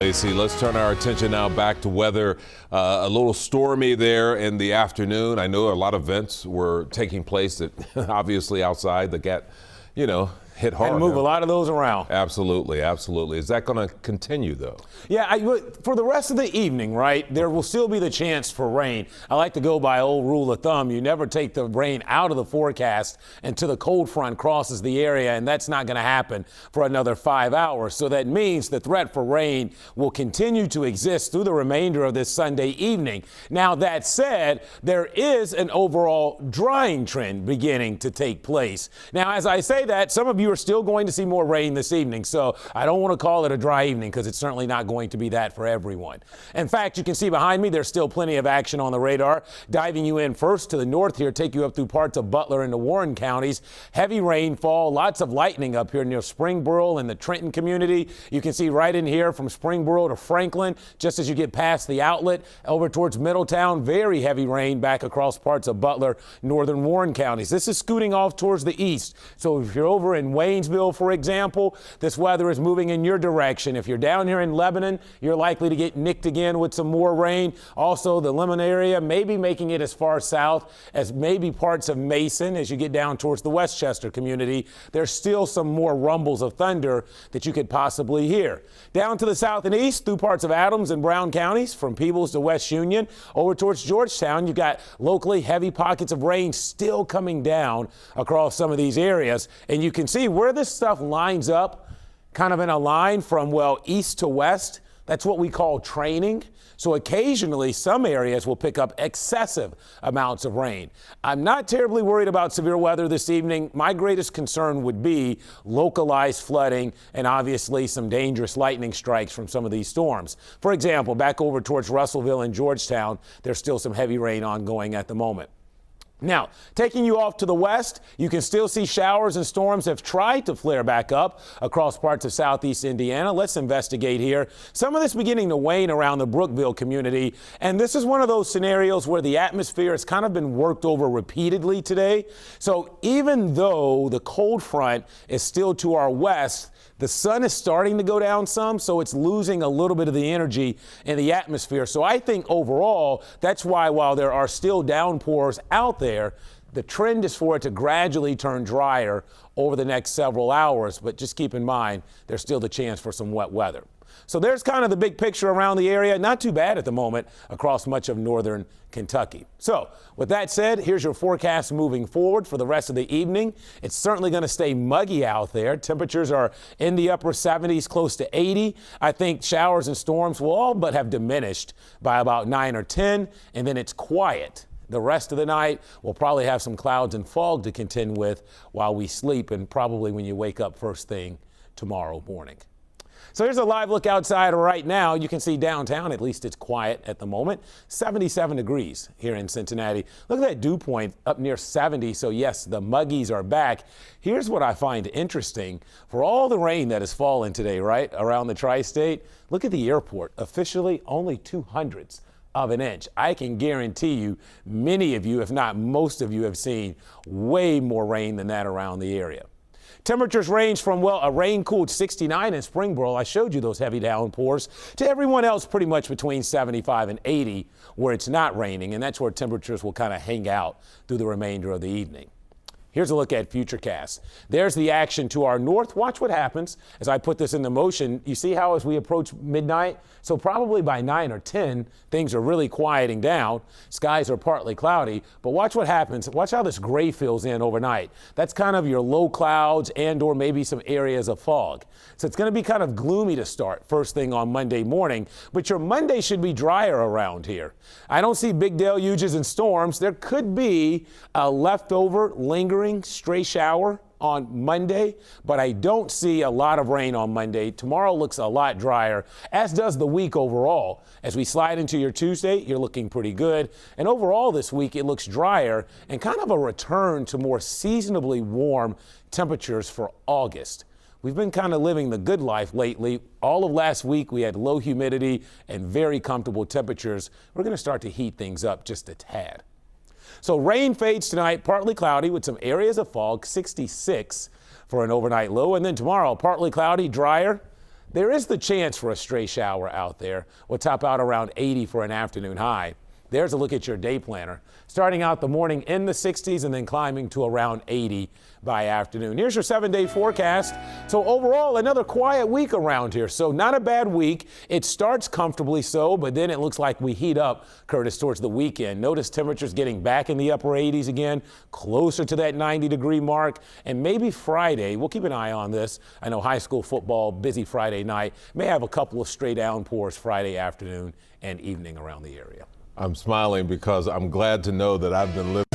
Lacey, let's turn our attention now back to weather. A little stormy there in the afternoon. I know a lot of events were taking place that obviously outside that got, hit hard. And move a lot of those around. Absolutely, absolutely. Is that going to continue, though? Yeah, for the rest of the evening, right, there will still be the chance for rain. I like to go by old rule of thumb. You never take the rain out of the forecast until the cold front crosses the area, and that's not going to happen for another 5 hours. So that means the threat for rain will continue to exist through the remainder of this Sunday evening. Now, that said, there is an overall drying trend beginning to take place. Now, as I say that, some of you are still going to see more rain this evening, so I don't want to call it a dry evening because it's certainly not going to be that for everyone. In fact, you can see behind me there's still plenty of action on the radar. Diving you in first to the north here, take you up through parts of Butler and the Warren counties. Heavy rainfall, lots of lightning up here near Springboro and the Trenton community. You can see right in here from Springboro to Franklin, just as you get past the outlet over towards Middletown, very heavy rain back across parts of Butler, northern Warren counties. This is scooting off towards the east, so if you're over in Waynesville, for example, this weather is moving in your direction. If you're down here in Lebanon, you're likely to get nicked again with some more rain. Also, the Lemon area may be making it as far south as maybe parts of Mason as you get down towards the Westchester community. There's still some more rumbles of thunder that you could possibly hear. Down to the south and east through parts of Adams and Brown counties, from Peebles to West Union, over towards Georgetown, you've got locally heavy pockets of rain still coming down across some of these areas. And you can see where this stuff lines up kind of in a line from, well, east to west. That's what we call training. So occasionally some areas will pick up excessive amounts of rain. I'm not terribly worried about severe weather this evening. My greatest concern would be localized flooding and obviously some dangerous lightning strikes from some of these storms. For example, back over towards Russellville and Georgetown, there's still some heavy rain ongoing at the moment. Now, taking you off to the west, you can still see showers and storms have tried to flare back up across parts of southeast Indiana. Let's investigate here. Some of this beginning to wane around the Brookville community, and this is one of those scenarios where the atmosphere has kind of been worked over repeatedly today. So even though the cold front is still to our west, the sun is starting to go down some, so it's losing a little bit of the energy in the atmosphere. So I think overall, that's why while there are still downpours out there, the trend is for it to gradually turn drier over the next several hours. But just keep in mind, there's still the chance for some wet weather. So there's kind of the big picture around the area. Not too bad at the moment across much of northern Kentucky. So with that said, here's your forecast moving forward for the rest of the evening. It's certainly going to stay muggy out there. Temperatures are in the upper 70s, close to 80. I think showers and storms will all but have diminished by about 9 or 10, and then it's quiet. The rest of the night, we'll probably have some clouds and fog to contend with while we sleep, and probably when you wake up first thing tomorrow morning. So here's a live look outside right now. You can see downtown, at least it's quiet at the moment. 77 degrees here in Cincinnati. Look at that dew point up near 70. So yes, the muggies are back. Here's what I find interesting. For all the rain that has fallen today, right, around the tri-state, look at the airport. Officially only 2/100ths of an inch. I can guarantee you many of you, if not most of you, have seen way more rain than that around the area. Temperatures range from, well, a rain-cooled 69 in Springboro, I showed you those heavy downpours, to everyone else pretty much between 75 and 80 where it's not raining, and that's where temperatures will kind of hang out through the remainder of the evening. Here's a look at Futurecast. There's the action to our north. Watch what happens as I put this into motion. You see how as we approach midnight? So probably by 9 or 10, things are really quieting down. Skies are partly cloudy, but watch what happens. Watch how this gray fills in overnight. That's kind of your low clouds and or maybe some areas of fog. So it's going to be kind of gloomy to start first thing on Monday morning, but your Monday should be drier around here. I don't see big deluges and storms. There could be a leftover lingering stray shower on Monday, but I don't see a lot of rain on Monday. Tomorrow looks a lot drier, as does the week overall. As we slide into your Tuesday, you're looking pretty good. And overall this week, it looks drier and kind of a return to more seasonably warm temperatures for August. We've been kind of living the good life lately. All of last week, we had low humidity and very comfortable temperatures. We're going to start to heat things up just a tad. So rain fades tonight, partly cloudy with some areas of fog, 66 for an overnight low. And then tomorrow, partly cloudy, drier, there is the chance for a stray shower out there. We'll top out around 80 for an afternoon high. There's a look at your day planner. Starting out the morning in the 60s and then climbing to around 80 by afternoon. Here's your 7-day forecast. So overall, another quiet week around here. So not a bad week. It starts comfortably so, but then it looks like we heat up, Curtis, towards the weekend. Notice temperatures getting back in the upper 80s again, closer to that 90-degree mark. And maybe Friday, we'll keep an eye on this. I know high school football, busy Friday night, may have a couple of stray downpours Friday afternoon and evening around the area. I'm smiling because I'm glad to know that I've been living